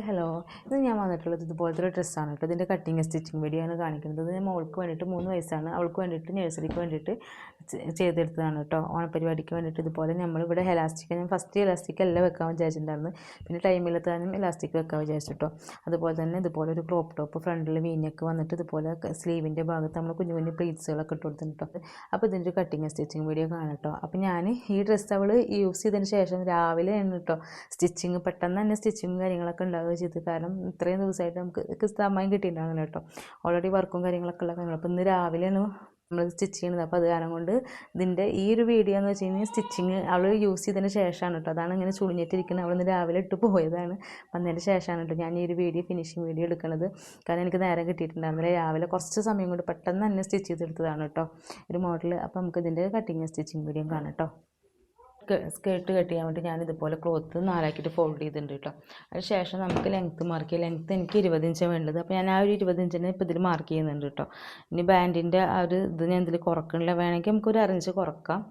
Hello, ഇത് ഞാൻ വന്നിട്ടുള്ളത് ഇതുപോലത്തെ ഒരു ഡ്രസ്സാണ് കേട്ടോ. ഇതിൻ്റെ കട്ടിങ് സ്റ്റിച്ചിങ് വീഡിയോ ആണ് കാണിക്കുന്നത്. ഇത് മോൾക്ക് വേണ്ടിയിട്ട് 3 വയസ്സാണ്, അവൾക്ക് വേണ്ടിയിട്ട് നഴ്സറിക്ക് വേണ്ടിയിട്ട് ചെയ്തെടുത്തതാണ് കേട്ടോ. ഓണപ്പരിപാടിക്ക് വേണ്ടിയിട്ട് ഇതുപോലെ നമ്മളിവിടെ എലാസ്റ്റിക്, ഞാൻ ഫസ്റ്റ് എലാസ്റ്റിക് എല്ലാം വെക്കാൻ വിചാരിച്ചിട്ടുണ്ടായിരുന്നു. പിന്നെ ടൈമിലെത്താനും എലാസ്റ്റിക് വെക്കാൻ വിചാരിച്ചു കേട്ടോ. അതുപോലെ തന്നെ ഇതുപോലെ ഒരു ക്രോപ്പ് ടോപ്പ് ഫ്രണ്ടിൽ വീനൊക്കെ വന്നിട്ട് ഇതുപോലെ സ്ലീവിൻ്റെ ഭാഗത്ത് നമ്മൾ കുഞ്ഞു കുഞ്ഞു പ്ലീറ്റ്സുകളൊക്കെ ഇട്ട് കൊടുത്തിട്ടുണ്ട്. അപ്പോൾ ഇതിൻ്റെ ഒരു കട്ടിങ് സ്റ്റിച്ചിങ് വീഡിയോ കാണാം കേട്ടോ. അപ്പോൾ ഞാൻ ഈ ഡ്രസ്സ് അവൾ യൂസ് ചെയ്തതിന് ശേഷം രാവിലെയാണ് കേട്ടോ സ്റ്റിച്ചിങ്, പെട്ടെന്ന് തന്നെ സ്റ്റിച്ചിങ്ങും കാര്യങ്ങളൊക്കെ ഉണ്ടാവുക ചെയ്ത്. കാരണം ഇത്രയും ദിവസമായിട്ട് നമുക്ക് സമയം കിട്ടിയിട്ടുണ്ടാകുന്നില്ല കേട്ടോ. ഓൾറെഡി വർക്കും കാര്യങ്ങളൊക്കെ ഉള്ള കാര്യങ്ങൾ. അപ്പോൾ ഇന്ന് രാവിലെയാണ് നമ്മൾ സ്റ്റിച്ച് ചെയ്യുന്നത്. അപ്പോൾ അത് കാരണം കൊണ്ട് ഇതിൻ്റെ ഈ ഒരു വീഡിയോ എന്ന് വെച്ച് കഴിഞ്ഞാൽ സ്റ്റിച്ചിങ് അവൾ യൂസ് ചെയ്തതിന് ശേഷമാണ് കേട്ടോ. അതാണ് ഇങ്ങനെ ചുളിഞ്ഞിട്ടിരിക്കുന്നത്. അവൾ ഇന്ന് രാവിലെ ഇട്ട് പോയതാണ്, വന്നതിന് ശേഷമാണ് കേട്ടോ ഞാൻ ഈ ഒരു വീഡിയോ ഫിനിഷിങ് വീഡിയോ എടുക്കുന്നത്. കാരണം എനിക്ക് നേരം കിട്ടിയിട്ടുണ്ടായിരുന്നില്ല. രാവിലെ കുറച്ച് സമയം കൊണ്ട് പെട്ടെന്ന് തന്നെ സ്റ്റിച്ച് ചെയ്തെടുത്തതാണ് കേട്ടോ ഒരു മോഡൽ. അപ്പോൾ നമുക്ക് ഇതിൻ്റെ കട്ടിങ് സ്റ്റിച്ചിങ് വീഡിയോ കാണാം കേട്ടോ. സ്കേർട്ട് കട്ട് ചെയ്യാൻ വേണ്ടി ഞാനിതുപോലെ ക്ലോത്ത് 4 ആക്കിയിട്ട് ഫോൾഡ് ചെയ്തിട്ടുണ്ട് കേട്ടോ. അതിന് ശേഷം നമുക്ക് ലെങ്ത്ത് മാർക്ക് ചെയ്യാം. ലെങ്ത്ത് എനിക്ക് 20 ഇഞ്ചാണ് വേണ്ടത്. അപ്പോൾ ഞാൻ ആ ഒരു 20 ഇഞ്ചിന് ഇപ്പോൾ ഇതിൽ മാർക്ക് ചെയ്യുന്നുണ്ട് കേട്ടോ. ഇനി ബാൻഡിൻ്റെ ആ ഒരു ഇത് ഞാൻ ഇതിൽ കുറക്കണില്ല. വേണമെങ്കിൽ നമുക്കൊരു 1 ഇഞ്ച് കുറക്കാം.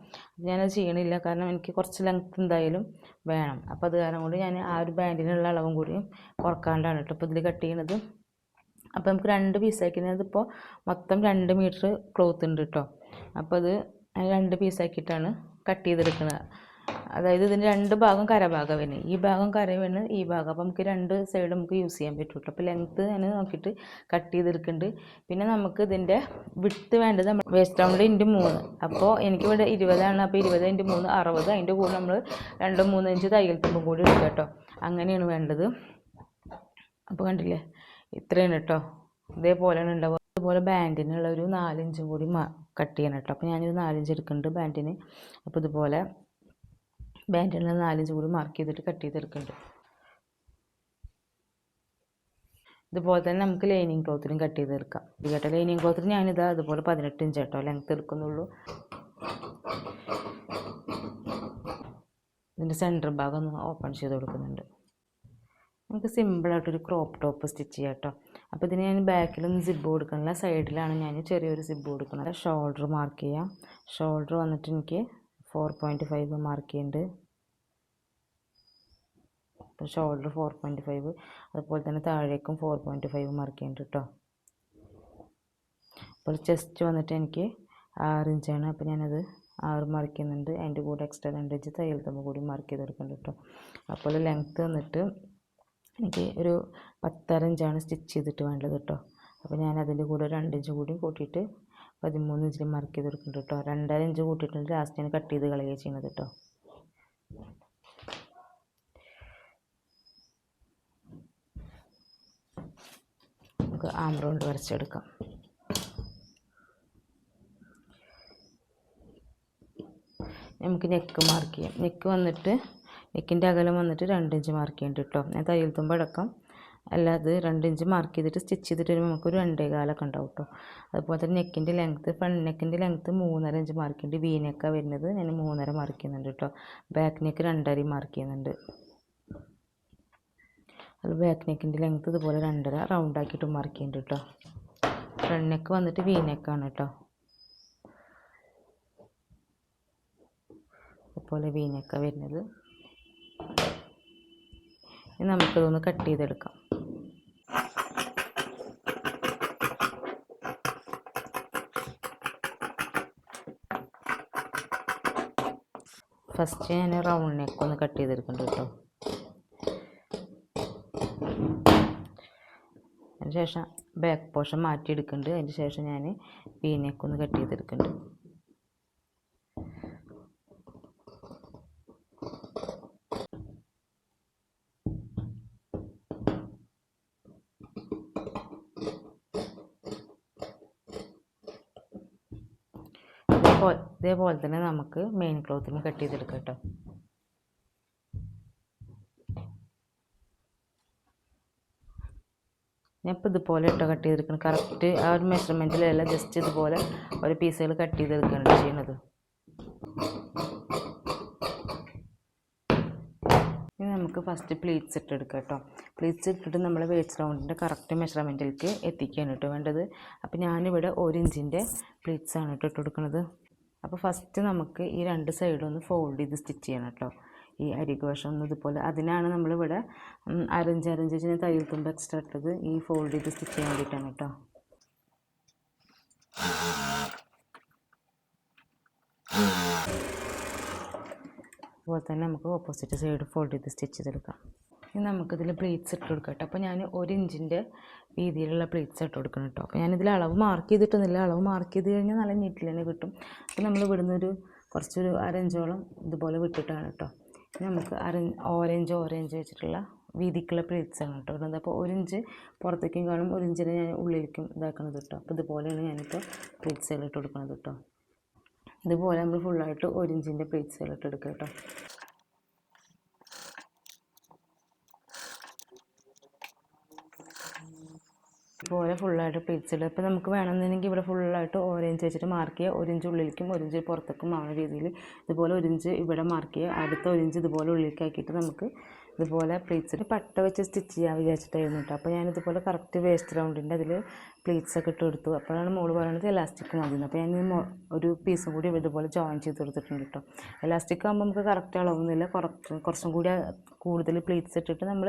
ഞാനത് ചെയ്യണില്ല, കാരണം എനിക്ക് കുറച്ച് ലെങ്ത്ത് എന്തായാലും വേണം. അപ്പോൾ അത് കാരണം കൊണ്ട് ഞാൻ ആ ഒരു ബാൻഡിനുള്ള അളവും കൂടി കുറക്കാണ്ടാണ് കേട്ടോ ഇപ്പോൾ ഇതിൽ കട്ട് ചെയ്യണത്. അപ്പോൾ നമുക്ക് 2 പീസാക്കുന്നത്, ഇപ്പോൾ മൊത്തം 2 മീറ്റർ ക്ലോത്ത് ഉണ്ട് കേട്ടോ. അപ്പോൾ അത് 2 പീസാക്കിയിട്ടാണ് കട്ട് ചെയ്തെടുക്കുന്നത്. അതായത് ഇതിൻ്റെ 2 ഭാഗം കരഭാഗം വരുന്നത്, ഈ ഭാഗം കര വരുന്നത് ഈ ഭാഗം. അപ്പോൾ നമുക്ക് 2 സൈഡ് നമുക്ക് യൂസ് ചെയ്യാൻ പറ്റുള്ളൂ. അപ്പോൾ ലെങ്ത്ത് ഞാൻ നോക്കിയിട്ട് കട്ട് ചെയ്തെടുക്കുന്നുണ്ട്. പിന്നെ നമുക്ക് ഇതിൻ്റെ വിട്ട് വേണ്ടത് വേസ്റ്റ് റൗണ്ട് × 3. അപ്പോൾ എനിക്കിവിടെ 20 അപ്പോൾ 20 × 3 60. അതിൻ്റെ കൂടെ നമ്മൾ 2-3 ഇഞ്ച് തയ്യൽ തുമ്പും കൂടി എടുക്കുക കേട്ടോ. അങ്ങനെയാണ് വേണ്ടത്. അപ്പോൾ കണ്ടില്ലേ, ഇത്രയാണ് കേട്ടോ. ഇതേപോലെയാണ് ഉണ്ടാവുക. അതുപോലെ ബാൻഡിനുള്ള ഒരു 4 ഇഞ്ചും കൂടി കട്ട് ചെയ്യണം കേട്ടോ. അപ്പോൾ ഞാനൊരു 4 ഇഞ്ച് എടുക്കുന്നുണ്ട് ബാൻഡിന്. അപ്പോൾ ഇതുപോലെ ബാൻഡിനുള്ള 4 ഇഞ്ച് കൂടി മാർക്ക് ചെയ്തിട്ട് കട്ട് ചെയ്തെടുക്കുന്നുണ്ട്. ഇതുപോലെ തന്നെ നമുക്ക് ലൈനിങ് ക്ലോത്തിനും കട്ട് ചെയ്തെടുക്കാം കേട്ടോ. ലൈനിങ് ക്ലോത്തിന് ഞാനിതാ അതുപോലെ 18 ഇഞ്ച് കേട്ടോ ലെങ്ത്ത് എടുക്കുന്നുള്ളൂ. ഇതിൻ്റെ സെൻറ്റർ ഭാഗം ഒന്ന് ഓപ്പൺ ചെയ്ത് കൊടുക്കുന്നുണ്ട്. നമുക്ക് സിമ്പിളായിട്ടൊരു ക്രോപ്പ് ടോപ്പ് സ്റ്റിച്ച് ചെയ്യാം കേട്ടോ. അപ്പോൾ ഇതിന് ഞാൻ ബാക്കിലൊന്നും സിബ്ബ് കൊടുക്കണില്ല, സൈഡിലാണ് ഞാൻ ചെറിയൊരു സിബ്ബ് കൊടുക്കുന്നത്. ഷോൾഡർ മാർക്ക് ചെയ്യാം. ഷോൾഡർ വന്നിട്ട് എനിക്ക് 4.5 മാർക്ക് ചെയ്യുന്നുണ്ട്. അപ്പോൾ ഷോൾഡർ 4.5, അതുപോലെ തന്നെ താഴേക്കും 4.5 മാർക്ക് ചെയ്യുന്നുണ്ട് കേട്ടോ. അപ്പോൾ ചെസ്റ്റ് വന്നിട്ട് എനിക്ക് 6 ഇഞ്ചാണ്. അപ്പോൾ ഞാനത് 6 മാർക്ക് ചെയ്യുന്നുണ്ട്. അതിൻ്റെ കൂടെ എക്സ്ട്രാ 2 ഇഞ്ച് തയ്യൽ തുമ്പ് കൂടി മാർക്ക് ചെയ്തെടുക്കുന്നുണ്ട് കേട്ടോ. അപ്പോൾ ലെങ്ത്ത് വന്നിട്ട് എനിക്ക് ഒരു 10.5 ഇഞ്ചാണ് സ്റ്റിച്ച് ചെയ്തിട്ട് വേണ്ടത് കേട്ടോ. അപ്പോൾ ഞാൻ അതിൻ്റെ കൂടെ 2 ഇഞ്ച് കൂടി കൂട്ടിയിട്ട് 13 ഇഞ്ചിൽ മാർക്ക് ചെയ്തെടുക്കുന്നുണ്ട് കേട്ടോ. 2.5 ഇഞ്ച് കൂട്ടിയിട്ടുണ്ട്. ലാസ്റ്റ് ഞാൻ കട്ട് ചെയ്ത് കളയുക ചെയ്യുന്നത് കേട്ടോ. നമുക്ക് ആം റൗണ്ട് വരച്ചെടുക്കാം. നമുക്ക് നെക്ക് മാർക്ക് ചെയ്യാം. നെക്ക് വന്നിട്ട് നെക്കിൻ്റെ അകലം വന്നിട്ട് 2 ഇഞ്ച് മാർക്ക് ചെയ്യുന്നുണ്ട് കേട്ടോ. ഞാൻ തയ്യൽ തുമ്പടക്കം അല്ലാതെ 2 ഇഞ്ച് മാർക്ക് ചെയ്തിട്ട് സ്റ്റിച്ച് ചെയ്തിട്ട് വരുമ്പോൾ നമുക്കൊരു 2.25 ഉണ്ടാവും കേട്ടോ. അതുപോലെ തന്നെ നെക്കിൻ്റെ ലെങ്ത്ത്, ഫ്രണ്ട് നെക്കിൻ്റെ ലെങ്ത്ത് 3.5 ഇഞ്ച് മാർക്ക് ചെയ്യുന്നുണ്ട്. വി നെക്കാണ് വരുന്നത്, ഞാൻ 3.5 മാർക്ക് ചെയ്യുന്നുണ്ട് കേട്ടോ. ബാക്ക് നെക്ക് 2.5 മാർക്ക് ചെയ്യുന്നുണ്ട്. അത് ബാക്ക് നെക്കിൻ്റെ ലെങ്ത്ത് ഇതുപോലെ 2.5 റൗണ്ട് ആക്കിയിട്ട് മാർക്ക് ചെയ്യുന്നുണ്ട് കേട്ടോ. ഫ്രണ്ട് നെക്ക് വന്നിട്ട് വി നെക്കാണ് കേട്ടോ. അതുപോലെ വി നെക്കാണ് വരുന്നത്. ഇനി നമുക്കതൊന്ന് കട്ട് ചെയ്തെടുക്കാം. ഫസ്റ്റ് ഞാൻ റൗണ്ട് നെക്ക് ഒന്ന് കട്ട് ചെയ്തെടുക്കുന്നുണ്ട് കേട്ടോ. അതിന് ശേഷം ബാക്ക് പോർഷൻ മാറ്റിയെടുക്കുന്നുണ്ട്. അതിന് ശേഷം ഞാൻ വി നെക്ക് ഒന്ന് കട്ട് ചെയ്തെടുക്കുന്നുണ്ട്. ഇതേപോലെ തന്നെ നമുക്ക് മെയിൻ ക്ലോത്തിന് കട്ട് ചെയ്തെടുക്കാം കേട്ടോ. ഞാൻ ഇപ്പോൾ ഇതുപോലെ കേട്ടോ കട്ട് ചെയ്തെടുക്കണം. കറക്റ്റ് ആ ഒരു മെഷർമെൻറ്റിലല്ല, ജസ്റ്റ് ഇതുപോലെ ഒരു പീസുകൾ കട്ട് ചെയ്തെടുക്കുകയാണ് ചെയ്യുന്നത്. ഇനി നമുക്ക് ഫസ്റ്റ് പ്ലീറ്റ്സ് ഇട്ടെടുക്കാം കേട്ടോ. പ്ലീറ്റ്സ് ഇട്ടിട്ട് നമ്മൾ വേസ്റ്റ് റൗണ്ടിൻ്റെ കറക്റ്റ് മെഷർമെൻറ്റിലേക്ക് എത്തിക്കുകയാണ് കേട്ടോ വേണ്ടത്. അപ്പോൾ ഞാനിവിടെ 1 ഇഞ്ചിൻ്റെ പ്ലീറ്റ്സാണ് ഇട്ട് കൊടുക്കുന്നത്. അപ്പോൾ ഫസ്റ്റ് നമുക്ക് ഈ 2 സൈഡും ഒന്ന് ഫോൾഡ് ചെയ്ത് സ്റ്റിച്ച് ചെയ്യണം കേട്ടോ. ഈ അരികു വശം ഒന്ന് ഇതുപോലെ. അതിനാണ് നമ്മളിവിടെ അരഞ്ച് വെച്ച് തയ്യൽ തുമ്പ് എക്സ്ട്രാ ഇട്ടത്, ഈ ഫോൾഡ് ചെയ്ത് സ്റ്റിച്ച് ചെയ്യാൻ വേണ്ടിയിട്ടാണ് കേട്ടോ. അതുപോലെ തന്നെ നമുക്ക് ഓപ്പോസിറ്റ് സൈഡ് ഫോൾഡ് ചെയ്ത് സ്റ്റിച്ച് ചെയ്തെടുക്കാം. ഇനി നമുക്കിതിൽ പ്ലീറ്റ്സ് ഇട്ട് കൊടുക്കാം കേട്ടോ. അപ്പോൾ ഞാൻ 1 ഇഞ്ചിൻ്റെ വീതിയിലുള്ള പ്ലീറ്റ്സ് ഇട്ട് കൊടുക്കണം കേട്ടോ. അപ്പോൾ ഞാനിതിൽ അളവ് മാർക്ക് ചെയ്തിട്ടൊന്നുമില്ല, അളവ് മാർക്ക് ചെയ്ത് കഴിഞ്ഞാൽ നല്ല നീറ്റിൽ തന്നെ കിട്ടും. അപ്പോൾ നമ്മൾ ഇവിടുന്ന് കുറച്ചൊരു 1/2 ഇഞ്ചോളം ഇതുപോലെ വിട്ടിട്ടാണ് കേട്ടോ. നമുക്ക് ഓരഞ്ച് വെച്ചിട്ടുള്ള വീതിക്കുള്ള പ്ലീറ്റ്സ് ആണ് കേട്ടോ ഇടുന്നത്. അപ്പോൾ 1 ഇഞ്ച് പുറത്തേക്കും കാണും, 1 ഇഞ്ചിനെ ഞാൻ ഉള്ളിലേക്കും ഇതാക്കണത് കേട്ടോ. അപ്പോൾ ഇതുപോലെയാണ് ഞാനിപ്പോൾ പ്ലീറ്റ്സുകൾ ഇട്ട് കൊടുക്കുന്നത് കേട്ടോ. ഇതുപോലെ നമ്മൾ ഫുള്ളായിട്ട് 1 ഇഞ്ചിൻ്റെ പ്ലീറ്റ്സുകൾ ഇട്ട് എടുക്കുക കേട്ടോ. ഇതുപോലെ ഫുള്ളായിട്ട് പ്ലീറ്റ്സ് ഇടുക. ഇപ്പോൾ നമുക്ക് വേണമെന്നുണ്ടെങ്കിൽ ഇവിടെ ഫുള്ളായിട്ട് ഓരഞ്ച് വെച്ചിട്ട് മാർക്ക് ചെയ്യുക, 1 ഇഞ്ച് ഉള്ളിലേക്കും 1 ഇഞ്ച് പുറത്തേക്കും ആവുന്ന രീതിയിൽ ഇതുപോലെ 1 ഇഞ്ച് ഇവിടെ മാർക്ക് ചെയ്യുക, അടുത്ത 1 ഇഞ്ച് ഇതുപോലെ ഉള്ളിലേക്ക് ആക്കിയിട്ട് നമുക്ക് ഇതുപോലെ പ്ലീറ്റ്സിൽ പട്ട വെച്ച് സ്റ്റിച്ച് ചെയ്യാൻ വിചാരിച്ചിട്ടായിരുന്നു കേട്ടോ. അപ്പോൾ ഞാനിതുപോലെ കറക്റ്റ് വേസ്റ്റ് റൗണ്ടിൻ്റെ അതിൽ പ്ലീറ്റ്സൊക്കെ ഇട്ട് കൊടുത്തു. അപ്പോഴാണ് മോള് പറയുന്നത് എലാസ്റ്റിക് മതി. അപ്പോൾ ഞാൻ ഒരു പീസും കൂടി ഇതുപോലെ ജോയിൻ ചെയ്ത് കൊടുത്തിട്ടുണ്ട് കേട്ടോ. എലാസ്റ്റിക് ആകുമ്പോൾ നമുക്ക് കറക്റ്റ് അളവൊന്നുമില്ല, കുറച്ചും കൂടി കൂടുതൽ പ്ലീറ്റ്സ് ഇട്ടിട്ട് നമ്മൾ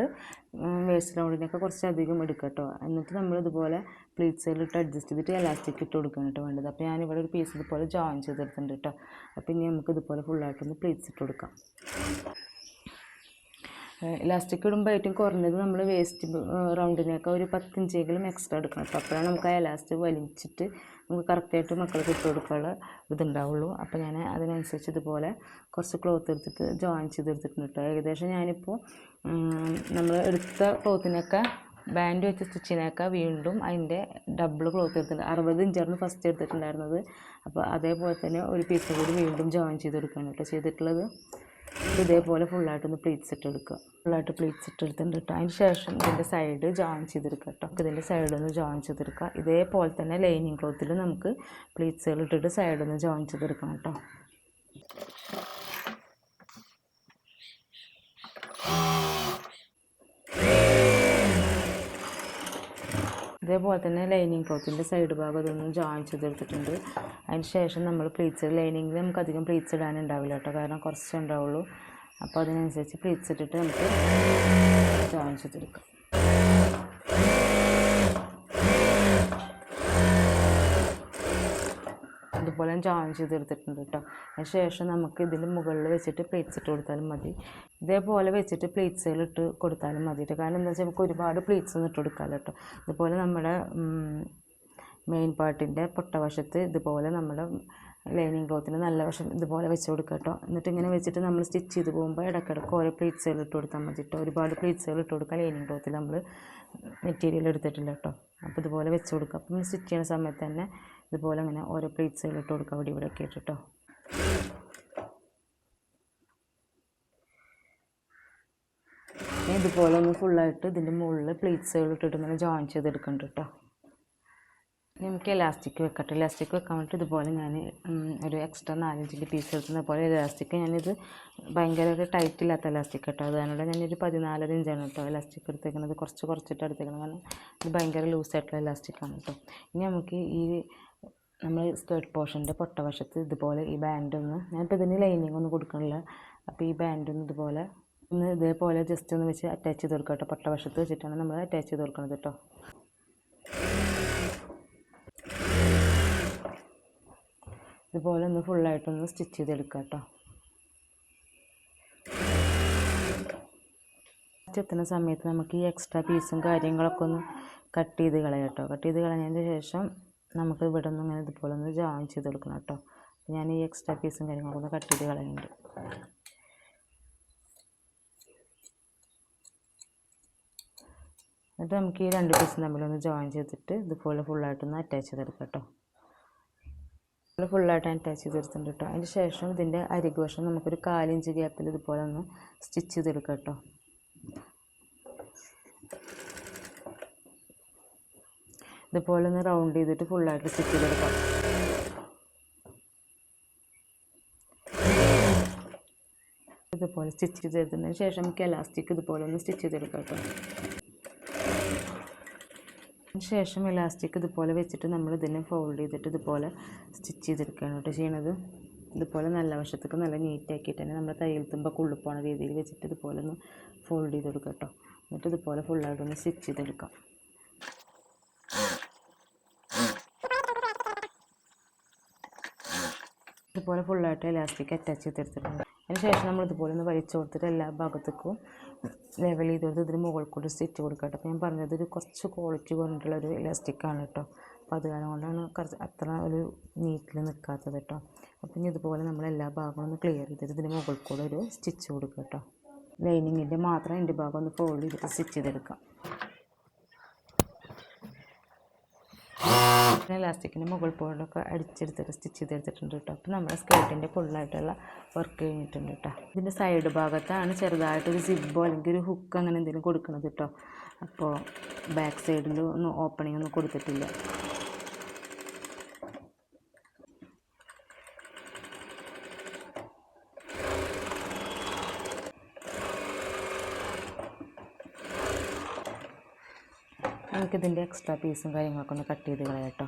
വേസ്റ്റ് റൗണ്ടിനൊക്കെ കുറച്ചധികം എടുക്കുക കേട്ടോ. എന്നിട്ട് നമ്മൾ ഇതുപോലെ പ്ലീറ്റ്സുകളിട്ട് അഡ്ജസ്റ്റ് ചെയ്തിട്ട് എലാസ്റ്റിക് ഇട്ട് കൊടുക്കണം കേട്ടോ വേണ്ടത്. അപ്പോൾ ഞാനിവിടെ ഒരു പീസ് ഇതുപോലെ ജോയിൻ ചെയ്തെടുത്തിട്ടുണ്ട് കേട്ടോ. അപ്പോൾ ഇനി നമുക്ക് ഇതുപോലെ ഫുള്ളായിട്ടൊന്ന് പ്ലീറ്റ്സ് ഇട്ട് കൊടുക്കാം. ഇലാസ്റ്റിക് ഇടുമ്പോൾ ഏറ്റവും കുറഞ്ഞത് നമ്മൾ വേസ്റ്റ് റൗണ്ടിനൊക്കെ ഒരു 10 ഇഞ്ചെങ്കിലും എക്സ്ട്രാ എടുക്കണം കേട്ടോ. അപ്പോഴാണ് നമുക്ക് ആ എലാസ്റ്റിക് വലിച്ചിട്ട് നമുക്ക് കറക്റ്റായിട്ട് മക്കൾക്ക് ഇട്ട് കൊടുക്കാനുള്ള ഇതുണ്ടാവുള്ളൂ. അപ്പോൾ ഞാൻ അതിനനുസരിച്ച് ഇതുപോലെ കുറച്ച് ക്ലോത്ത് എടുത്തിട്ട് ജോയിൻ ചെയ്തെടുത്തിട്ടുണ്ട് കേട്ടോ. ഏകദേശം ഞാനിപ്പോൾ നമ്മൾ എടുത്ത ക്ലോത്തിനൊക്കെ ബാൻഡ് വെച്ച് സ്റ്റിച്ചിനൊക്കെ വീണ്ടും അതിൻ്റെ ഡബിൾ ക്ലോത്ത് എടുത്തിട്ടുണ്ട്. 60 ഇഞ്ചായിരുന്നു ഫസ്റ്റ് എടുത്തിട്ടുണ്ടായിരുന്നത്. അപ്പോൾ അതേപോലെ തന്നെ ഒരു പീസ് കൂടി വീണ്ടും ജോയിൻ ചെയ്തെടുക്കുകയാണ് കേട്ടോ ചെയ്തിട്ടുള്ളത്. ഇതേപോലെ ഫുള്ളായിട്ടൊന്ന് പ്ലീറ്റ്സ് ഇട്ടെടുക്കുക. ഫുള്ളായിട്ട് പ്ലീറ്റ്സ് ഇട്ടെടുത്തിട്ടുണ്ട് കേട്ടോ. അതിന് ശേഷം ഇതിൻ്റെ സൈഡ് ജോയിൻ ചെയ്തെടുക്കുക കേട്ടോ. ഇതിൻ്റെ സൈഡൊന്ന് ജോയിൻ ചെയ്തെടുക്കുക. ഇതേപോലെ തന്നെ ലൈനിങ് ക്ലോത്തിൽ നമുക്ക് പ്ലീറ്റ്സുകൾ ഇട്ടിട്ട് സൈഡൊന്ന് ജോയിൻ ചെയ്തെടുക്കണം കേട്ടോ. ഇതേപോലെ തന്നെ ലൈനിങ് ക്ലോത്തിൻ്റെ സൈഡ് ഭാഗം ഇതൊന്നും ജോയിൻ ചെയ്തെടുത്തിട്ടുണ്ട്. അതിന് ശേഷം നമ്മൾ പ്ലീറ്റ്സ് ലൈനിങ്ങിൽ നമുക്ക് അധികം പ്ലീറ്റ്സ് ഇടാനുണ്ടാവില്ല കേട്ടോ, കാരണം കുറച്ചേ ഉണ്ടാവുള്ളൂ. അപ്പോൾ അതിനനുസരിച്ച് പ്ലീറ്റ്സ് ഇട്ടിട്ട് നമുക്ക് ജോയിൻ ചെയ്തെടുക്കാം. ഇതുപോലെ ജോയിൻ ചെയ്തെടുത്തിട്ടുണ്ട് കേട്ടോ. അതിന് ശേഷം നമുക്ക് ഇതിൻ്റെ മുകളിൽ വെച്ചിട്ട് പ്ലീറ്റ്സ് ഇട്ട് കൊടുത്താലും മതി. ഇതേപോലെ വെച്ചിട്ട് പ്ലീറ്റ്സുകൾ ഇട്ട് കൊടുത്താലും മതി കേട്ടോ. കാരണം എന്താ വെച്ചാൽ നമുക്ക് ഒരുപാട് പ്ലീറ്റ്സ് ഒന്നും ഇട്ട് കൊടുക്കാമല്ലോ കേട്ടോ. ഇതുപോലെ നമ്മുടെ മെയിൻ പാർട്ടിൻ്റെ പൊട്ടവശത്ത് ഇതുപോലെ നമ്മുടെ ലൈനിങ് ക്ലോത്തിന് നല്ല വശം ഇതുപോലെ വെച്ച് കൊടുക്കുക കേട്ടോ. എന്നിട്ട് ഇങ്ങനെ വെച്ചിട്ട് നമ്മൾ സ്റ്റിച്ച് ചെയ്ത് പോകുമ്പോൾ ഇടയ്ക്കിടയ്ക്ക് ഓരോ പ്ലീറ്റ്സുകൾ ഇട്ട് കൊടുത്താൽ മതി കേട്ടോ. ഒരുപാട് പ്ലീറ്റ്സുകൾ ഇട്ട് കൊടുക്കുക. ലൈനിങ് ക്ലോത്തിൽ നമ്മൾ മെറ്റീരിയൽ എടുത്തിട്ടില്ല കേട്ടോ. അപ്പോൾ ഇതുപോലെ വെച്ച് കൊടുക്കുക. അപ്പം സ്റ്റിച്ച് ചെയ്യുന്ന സമയത്ത് തന്നെ ഇതുപോലെ അങ്ങനെ ഓരോ പ്ലീറ്റ്സുകൾ ഇട്ട് കൊടുക്കുക ഇവിടെ ഒക്കെ ഇട്ടിട്ടോ. ഇതുപോലെ ഒന്ന് ഫുള്ളായിട്ട് ഇതിൻ്റെ മുകളിൽ പ്ലീറ്റ്സുകൾ ഇട്ടിട്ട് ഇങ്ങനെ ജോയിൻ ചെയ്തെടുക്കുന്നുണ്ട് കേട്ടോ. നമുക്ക് എലാസ്റ്റിക് വെക്കട്ടെ. എലാസ്റ്റിക് വെക്കാൻ വേണ്ടിയിട്ട് ഇതുപോലെ ഞാൻ ഒരു എക്സ്ട്രാ 4 ഇഞ്ചിൻ്റെ പീസ് എടുക്കുന്ന പോലെ എലാസ്റ്റിക് ഞാനിത് ഭയങ്കര ഒരു ടൈറ്റ് ഇല്ലാത്ത എലാസ്റ്റിക് കേട്ടോ. അതുകൊണ്ട് ഞാനൊരു 14 ഇഞ്ചാണ് കേട്ടോ എലാസ്റ്റിക് എടുത്തേക്കുന്നത്. കുറച്ചിട്ട് എടുത്തേക്കുന്നത്, കാരണം ഇത് ഭയങ്കര ലൂസായിട്ടുള്ള എലാസ്റ്റിക്കാണ് കേട്ടോ. ഇനി നമുക്ക് ഈ നമ്മൾ സ്കേർട്ട് പോർഷൻ്റെ പൊട്ടവശത്ത് ഇതുപോലെ ഈ ബാൻഡൊന്ന്, ഞാനിപ്പോൾ ഇതിന് ലൈനിങ് ഒന്നും കൊടുക്കണില്ല. അപ്പോൾ ഈ ബാൻഡൊന്ന് ഇതേപോലെ ജസ്റ്റ് ഒന്ന് വെച്ച് അറ്റാച്ച് ചെയ്ത് കൊടുക്കുക കേട്ടോ. പൊട്ടവശത്ത് വെച്ചിട്ടാണ് നമ്മൾ അറ്റാച്ച് ചെയ്ത് കൊടുക്കുന്നത് കേട്ടോ. ഇതുപോലെ ഒന്ന് ഫുള്ളായിട്ടൊന്ന് സ്റ്റിച്ച് ചെയ്തെടുക്കുക കേട്ടോ. എത്തുന്ന സമയത്ത് നമുക്ക് ഈ എക്സ്ട്രാ പീസും കാര്യങ്ങളൊക്കെ ഒന്ന് കട്ട് ചെയ്ത് കളയാം കേട്ടോ. കട്ട് ചെയ്ത് കളഞ്ഞതിന് ശേഷം നമുക്ക് ഇവിടെ നിന്ന് ഇങ്ങനെ ഇതുപോലെ ഒന്ന് ജോയിൻ ചെയ്ത് കൊടുക്കണം കേട്ടോ. ഞാൻ ഈ എക്സ്ട്രാ പീസും കാര്യങ്ങളൊക്കെ ഒന്ന് കട്ട് ചെയ്ത് കളയുന്നുണ്ട്. എന്നിട്ട് നമുക്ക് ഈ 2 പീസും തമ്മിലൊന്ന് ജോയിൻ ചെയ്തിട്ട് ഇതുപോലെ ഫുള്ളായിട്ടൊന്ന് അറ്റാച്ച് ചെയ്തെടുക്കാം കേട്ടോ. ഫുള്ളായിട്ട് അറ്റാച്ച് ചെയ്തെടുത്തിട്ടുണ്ട് കേട്ടോ. അതിന് ശേഷം ഇതിൻ്റെ അരികു വശം നമുക്കൊരു 4 ഇഞ്ച് ഗ്യാപ്പിൽ ഇതുപോലെ ഒന്ന് സ്റ്റിച്ച് ചെയ്തെടുക്കാം കേട്ടോ. ഇതുപോലെ ഒന്ന് റൗണ്ട് ചെയ്തിട്ട് ഫുള്ളായിട്ട് സ്റ്റിച്ച് ചെയ്തെടുക്കാം. ഇതുപോലെ സ്റ്റിച്ച് ചെയ്തെടുത്തതിന് ശേഷം നമുക്ക് എലാസ്റ്റിക് ഇതുപോലെ ഒന്ന് സ്റ്റിച്ച് ചെയ്തെടുക്കാം കേട്ടോ. ശേഷം എലാസ്റ്റിക് ഇതുപോലെ വെച്ചിട്ട് നമ്മൾ ഇതിനെ ഫോൾഡ് ചെയ്തിട്ട് ഇതുപോലെ സ്റ്റിച്ച് ചെയ്തെടുക്കുകയാണ് കേട്ടോ ചെയ്യണത്. ഇതുപോലെ നല്ല വശത്തേക്ക് നല്ല നീറ്റാക്കിയിട്ട് തന്നെ നമ്മൾ തയ്യൽ തുമ്പൊക്കെ ഉള്ളിൽ പോണ രീതിയിൽ വെച്ചിട്ട് ഇതുപോലെ ഒന്ന് ഫോൾഡ് ചെയ്ത് കൊടുക്കുക കേട്ടോ. എന്നിട്ട് ഇതുപോലെ ഫുള്ളായിട്ടൊന്ന് സ്റ്റിച്ച് ചെയ്തെടുക്കാം. ഇതുപോലെ ഫുള്ളായിട്ട് ഇലാസ്റ്റിക് അറ്റാച്ച് ചെയ്തെടുത്തിട്ടുണ്ട്. അതിന് ശേഷം നമ്മൾ ഇതുപോലെ ഒന്ന് വലിച്ചു കൊടുത്തിട്ട് എല്ലാ ഭാഗത്തേക്കും ലെവൽ ചെയ്ത് കൊടുത്ത് ഇതിന് മുകളിൽ കൂടി സ്റ്റിച്ച് കൊടുക്കുക കേട്ടോ. അപ്പോൾ ഞാൻ പറഞ്ഞത് ഒരു കുറച്ച് ക്വാളിറ്റി കൊണ്ടുള്ളൊരു ഇലാസ്റ്റിക്കാണ് കേട്ടോ. അപ്പോൾ അത് കാരണം കൊണ്ടാണ് കുറച്ച് അത്ര ഒരു നീറ്റിൽ നിൽക്കാത്തത് കേട്ടോ. അപ്പം ഇനി ഇതുപോലെ നമ്മൾ എല്ലാ ഭാഗങ്ങളും ഒന്ന് ക്ലിയർ ചെയ്തിട്ട് ഇതിന് മുകളിൽ കൂടെ ഒരു സ്റ്റിച്ച് കൊടുക്കുക കേട്ടോ. ലൈനിങ്ങിൻ്റെ മാത്രം എൻ്റെ ഭാഗം ഒന്ന് ഫോൾഡ് ചെയ്തിട്ട് സ്റ്റിച്ച് ചെയ്തെടുക്കാം. ഇലാസ്റ്റിക്കിൻ്റെ മുകൾ പോയിട്ടൊക്കെ അടിച്ചെടുത്തിട്ട് സ്റ്റിച്ച് ചെയ്തെടുത്തിട്ടുണ്ട് കേട്ടോ. അപ്പോൾ നമ്മുടെ സ്കേർട്ടിൻ്റെ ഫുള്ളായിട്ടുള്ള വർക്ക് കഴിഞ്ഞിട്ടുണ്ട് കേട്ടോ. ഇതിൻ്റെ സൈഡ് ഭാഗത്താണ് ചെറുതായിട്ടൊരു സിബ്ബോ അല്ലെങ്കിൽ ഒരു ഹുക്ക് അങ്ങനെ എന്തെങ്കിലും കൊടുക്കുന്നത് കേട്ടോ. അപ്പോൾ ബാക്ക് സൈഡിൽ ഒന്നും ഓപ്പണിംഗ് ഒന്നും കൊടുത്തിട്ടില്ല. നമുക്കിതിൻ്റെ എക്സ്ട്രാ പീസും കാര്യങ്ങളൊക്കെ ഒന്ന് കട്ട് ചെയ്ത് കളയാം കേട്ടോ.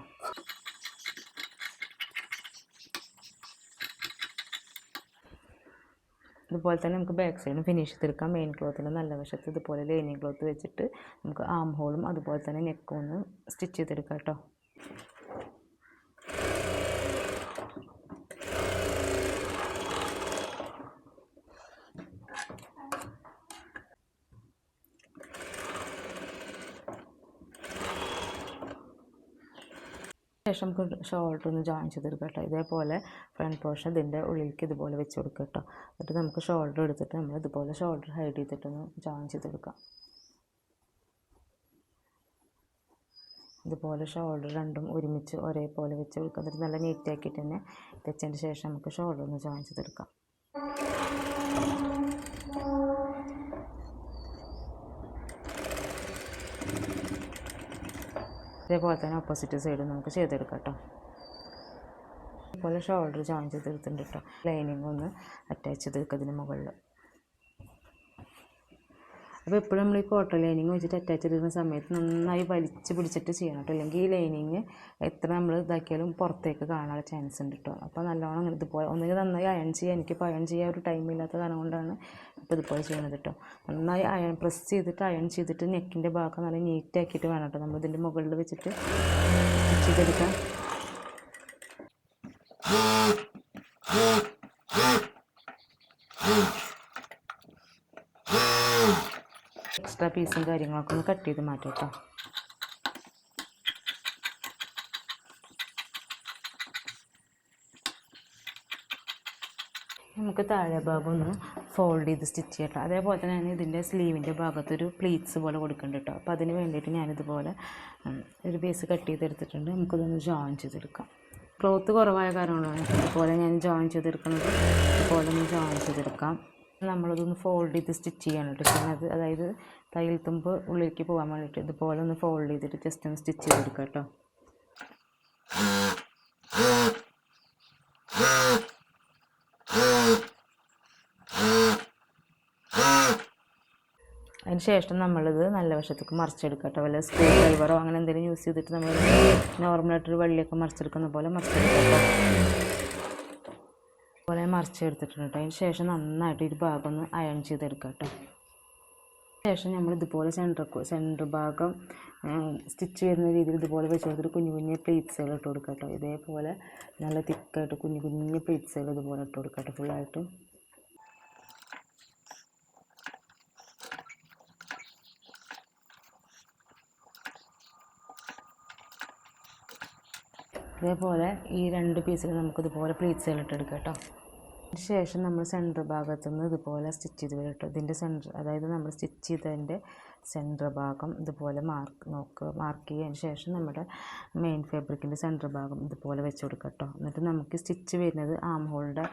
ഇതുപോലെ തന്നെ നമുക്ക് ബാക്ക് സൈഡും ഫിനിഷ് ചെയ്തെടുക്കാം. മെയിൻ ക്ലോത്തിൻ്റെ നല്ല വശത്ത് ഇതുപോലെ ലൈനിങ് ക്ലോത്ത് വെച്ചിട്ട് നമുക്ക് ആം ഹോളും അതുപോലെ തന്നെ നെക്കും ഒന്ന് സ്റ്റിച്ച് ചെയ്തെടുക്കാം കേട്ടോ. ശേഷം നമുക്ക് ഷോൾഡർ ഒന്ന് ജോയിൻ ചെയ്തെടുക്കാം കേട്ടോ. ഇതേപോലെ ഫ്രണ്ട് പോർഷൻ ഇതിൻ്റെ ഉള്ളിലേക്ക് ഇതുപോലെ വെച്ച് കൊടുക്കുക കേട്ടോ. എന്നിട്ട് നമുക്ക് ഷോൾഡർ എടുത്തിട്ട് നമ്മൾ ഇതുപോലെ ഷോൾഡർ ഹൈഡ് ചെയ്തിട്ടൊന്ന് ജോയിൻ ചെയ്തെടുക്കാം. ഇതുപോലെ ഷോൾഡർ രണ്ടും ഒരുമിച്ച് ഒരേപോലെ വെച്ച് കൊടുക്കുക. എന്നിട്ട് നല്ല നീറ്റാക്കിയിട്ട് തന്നെ വെച്ചതിന് ശേഷം നമുക്ക് ഷോൾഡർ ഒന്ന് ജോയിൻ ചെയ്തെടുക്കാം. ഇതേപോലെ തന്നെ ഓപ്പോസിറ്റ് സൈഡ് നമുക്ക് ചെയ്തെടുക്കാം കേട്ടോ. ഇതുപോലെ ഷോൾഡർ ജോയിൻ ചെയ്തെടുത്തിട്ടുണ്ട് കേട്ടോ. ലൈനിങ് ഒന്ന് അറ്റാച്ച് ചെയ്തെടുക്കുക ഇതിന് മുകളിൽ. അപ്പോൾ എപ്പോഴും നമ്മൾ ഈ കോട്ടൺ ലൈനിങ് വെച്ചിട്ട് അറ്റാച്ച് ചെയ്തിരുന്ന സമയത്ത് നന്നായി വലിച്ച് പിടിച്ചിട്ട് ചെയ്യണം കേട്ടോ. അല്ലെങ്കിൽ ഈ ലൈനിങ് എത്ര നമ്മൾ ഇതാക്കിയാലും പുറത്തേക്ക് കാണാനുള്ള ചാൻസ് ഉണ്ട് കേട്ടോ. അപ്പോൾ നല്ലോണം അങ്ങനെ ഇതുപോലെ ഒന്നുകിൽ നന്നായി അയൺ ചെയ്യുക. എനിക്കിപ്പോൾ അയൺ ചെയ്യാൻ ഒരു ടൈം ഇല്ലാത്ത കാരണം കൊണ്ടാണ് ഇപ്പോൾ ഇതുപോലെ ചെയ്യുന്നത് കേട്ടോ. നന്നായി അയൺ പ്രസ് ചെയ്തിട്ട് അയൺ ചെയ്തിട്ട് നെക്കിൻ്റെ ഭാഗം നല്ല നീറ്റാക്കിയിട്ട് വേണം കേട്ടോ നമ്മൾ ഇതിൻ്റെ മുകളിൽ വെച്ചിട്ട് സ്റ്റിച്ച് ചെയ്തെടുക്കാം. എക്സ്ട്രാ പീസും കാര്യങ്ങളൊക്കെ ഒന്ന് കട്ട് ചെയ്ത് മാറ്റാം കേട്ടോ. നമുക്ക് താഴെ ഭാഗം ഒന്ന് ഫോൾഡ് ചെയ്ത് സ്റ്റിച്ച് ചെയ്യട്ടോ. അതേപോലെ തന്നെ ഞാൻ ഇതിൻ്റെ സ്ലീവിൻ്റെ ഭാഗത്തൊരു പ്ലീറ്റ്സ് പോലെ കൊടുക്കുന്നുണ്ട് കേട്ടോ. അപ്പോൾ അതിന് വേണ്ടിയിട്ട് ഞാനിതുപോലെ ഒരു പീസ് കട്ട് ചെയ്തെടുത്തിട്ടുണ്ട്. നമുക്കിതൊന്ന് ജോയിൻ ചെയ്തെടുക്കാം. ക്ലോത്ത് കുറവായ കാരണമാണ് ഇതുപോലെ ഞാൻ ജോയിൻ ചെയ്തെടുക്കുന്നത്. ഇതുപോലെ ഒന്ന് ജോയിൻ ചെയ്തെടുക്കാം. നമ്മളതൊന്ന് ഫോൾഡ് ചെയ്ത് സ്റ്റിച്ച് ചെയ്യാണ് കേട്ടോ ചെയ്യുന്നത്. അതായത് തയ്യൽ തുമ്പ് ഉള്ളിലേക്ക് പോകാൻ വേണ്ടിയിട്ട് ഇതുപോലെ ഒന്ന് ഫോൾഡ് ചെയ്തിട്ട് ജസ്റ്റ് ഒന്ന് സ്റ്റിച്ച് ചെയ്തെടുക്കാം കേട്ടോ. അതിന് ശേഷം നമ്മളിത് നല്ല വശത്തേക്ക് മറിച്ചെടുക്കാം കേട്ടോ. വല്ല സ്ക്രൂ ഡ്രൈവറോ അങ്ങനെ എന്തെങ്കിലും യൂസ് ചെയ്തിട്ട് നമ്മൾ നോർമലായിട്ടൊരു വള്ളിയൊക്കെ മറിച്ചെടുക്കുന്ന പോലെ മറിച്ചെടുക്കാം. അതുപോലെ മറിച്ചെടുത്തിട്ടുണ്ട് കേട്ടോ. അതിന് ശേഷം നന്നായിട്ട് ഒരു ഭാഗം ഒന്ന് അയൺ ചെയ്തെടുക്കാം കേട്ടോ. ശേഷം നമ്മൾ ഇതുപോലെ സെൻറ്റർ ഭാഗം സ്റ്റിച്ച് ചെയ്യുന്ന രീതിയിൽ ഇതുപോലെ വെച്ച് കൊടുത്തിട്ട് കുഞ്ഞു കുഞ്ഞു പ്ലീറ്റ്സുകൾ ഇട്ട് കൊടുക്കാം കേട്ടോ. ഇതേപോലെ നല്ല തിക്കായിട്ട് കുഞ്ഞു കുഞ്ഞു പ്ലീറ്റ്സുകൾ ഇതുപോലെ ഇട്ട് കൊടുക്കാം കേട്ടോ ഫുള്ളായിട്ട്. ഇതേപോലെ ഈ രണ്ട് പീസിൽ നമുക്കിതുപോലെ പ്ലീറ്റ്സുകൾ ഇട്ടെടുക്കാം കേട്ടോ. അതിന് ശേഷം നമ്മൾ സെൻറ്റർ ഭാഗത്തു നിന്ന് ഇതുപോലെ സ്റ്റിച്ച് ചെയ്ത് വരും കേട്ടോ. ഇതിൻ്റെ സെൻറ്റർ അതായത് നമ്മൾ സ്റ്റിച്ച് ചെയ്തതിൻ്റെ സെൻറ്റർ ഭാഗം ഇതുപോലെ മാർക്ക് ചെയ്തതിന് ശേഷം നമ്മുടെ മെയിൻ ഫാബ്രിക്കിൻ്റെ സെൻറ്റർ ഭാഗം ഇതുപോലെ വെച്ച് കൊടുക്കാം കേട്ടോ. എന്നിട്ട് നമുക്ക് സ്റ്റിച്ച് വരുന്നത് ആം ഹോളിൻ്റെ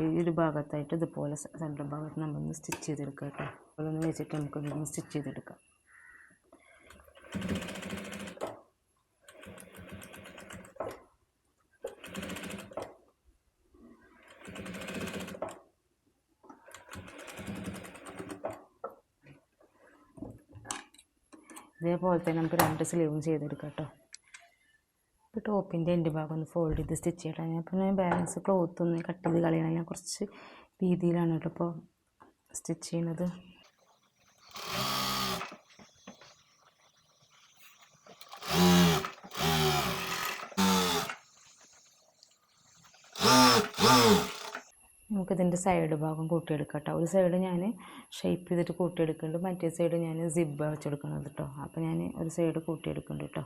ഈ ഒരു ഭാഗത്തായിട്ട് ഇതുപോലെ സെൻറ്റർ ഭാഗത്ത് നമ്മളൊന്ന് സ്റ്റിച്ച് ചെയ്തെടുക്കാം കേട്ടോ. അതുപോലെ ഒന്ന് വെച്ചിട്ട് നമുക്കൊന്ന് സ്റ്റിച്ച് ചെയ്തെടുക്കാം. ഇതേപോലെ തന്നെ നമുക്ക് രണ്ട് സ്ലീവും ചെയ്തെടുക്കാം കേട്ടോ. ഇപ്പോൾ ടോപ്പിൻ്റെ എൻ്റെ ഭാഗം ഒന്ന് ഫോൾഡ് ചെയ്ത് സ്റ്റിച്ച് ചെയ്യട്ടെ. അപ്പോൾ ഞാൻ ബാലൻസ് ക്ലോത്ത് ഒന്ന് കട്ട് ചെയ്ത് കളയണം. ഞാൻ കുറച്ച് രീതിയിലാണ് കേട്ടോ ഇപ്പോൾ സ്റ്റിച്ച് ചെയ്യുന്നത്. നമുക്കിതിൻ്റെ സൈഡ് ഭാഗം കൂട്ടിയെടുക്കാം കേട്ടോ. ഒരു സൈഡ് ഞാൻ ഷേപ്പ് ചെയ്തിട്ട് കൂട്ടിയെടുക്കുന്നുണ്ട്, മറ്റേ സൈഡ് ഞാൻ സിബ്ബ് വെച്ചെടുക്കുന്നത് കേട്ടോ. അപ്പോൾ ഞാൻ ഒരു സൈഡ് കൂട്ടിയെടുക്കുന്നുണ്ട് കേട്ടോ.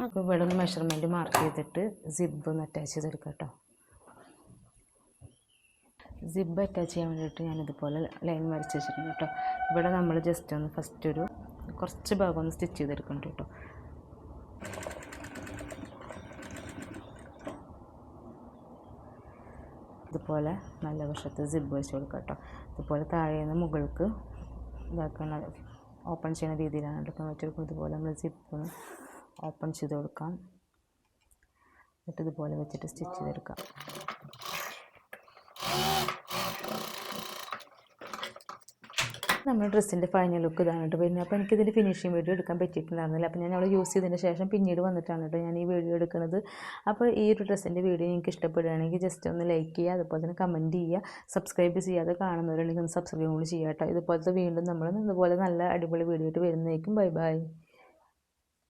അപ്പോൾ ഇവിടെ ഒന്ന് മെഷർമെൻറ്റ് മാർക്ക് ചെയ്തിട്ട് സിബ്ബ് ഒന്ന് അറ്റാച്ച് ചെയ്തെടുക്കാം കേട്ടോ. സിബ്ബ് അറ്റാച്ച് ചെയ്യാൻ വേണ്ടിയിട്ട് ഞാനിതുപോലെ ലൈൻ വരച്ച് വെച്ചിട്ടുണ്ട് കേട്ടോ. ഇവിടെ നമ്മൾ ജസ്റ്റ് ഒന്ന് ഫസ്റ്റ് ഒരു കുറച്ച് ഭാഗം ഒന്ന് സ്റ്റിച്ച് ചെയ്തെടുക്കുന്നുണ്ട് കേട്ടോ. ഇതുപോലെ നല്ല വശത്ത് സിബ്ബ് വെച്ച് കൊടുക്കാം കേട്ടോ. ഇതുപോലെ താഴെ നിന്ന് മുകൾക്ക് ഇതാക്കുന്ന ഓപ്പൺ ചെയ്യുന്ന രീതിയിലാണ് എടുക്കാൻ വെച്ചെടുക്കും. ഇതുപോലെ നമ്മൾ സിബ്ബ് ഓപ്പൺ ചെയ്ത് കൊടുക്കാം. എന്നിട്ട് ഇതുപോലെ വെച്ചിട്ട് സ്റ്റിച്ച് ചെയ്തെടുക്കാം. നമ്മുടെ ഡ്രസ്സിൻ്റെ ഫൈനൽ ലുക്ക് ഇതാണ് കേട്ടോ വരുന്നത്. അപ്പോൾ എനിക്കിതിൻ്റെ ഫിനിഷിങ് വീഡിയോ എടുക്കാൻ പറ്റിയിട്ടുണ്ടായിരുന്നില്ല. അപ്പോൾ ഞാൻ അവൾ യൂസ് ചെയ്തതിന് ശേഷം പിന്നീട് വന്നിട്ടാണ് കേട്ടോ ഞാൻ ഈ വീഡിയോ എടുക്കുന്നത്. അപ്പോൾ ഈ ഒരു ഡ്രസ്സിൻ്റെ വീഡിയോ നിങ്ങൾക്ക് ഇഷ്ടപ്പെടുകയാണെങ്കിൽ ജസ്റ്റ് ഒന്ന് ലൈക്ക് ചെയ്യുക, അതുപോലെ തന്നെ കമൻറ്റ് ചെയ്യുക. സബ്സ്ക്രൈബ് ചെയ്യാതെ കാണുന്നവരുണ്ടെങ്കിൽ ഒന്ന് സബ്സ്ക്രൈബ് കൂടി ചെയ്യുക കേട്ടോ. ഇതുപോലത്തെ വീണ്ടും നമ്മൾ ഇതുപോലെ നല്ല അടിപൊളി വീഡിയോ ആയിട്ട് വരുന്നതായിരിക്കും. Bye bye.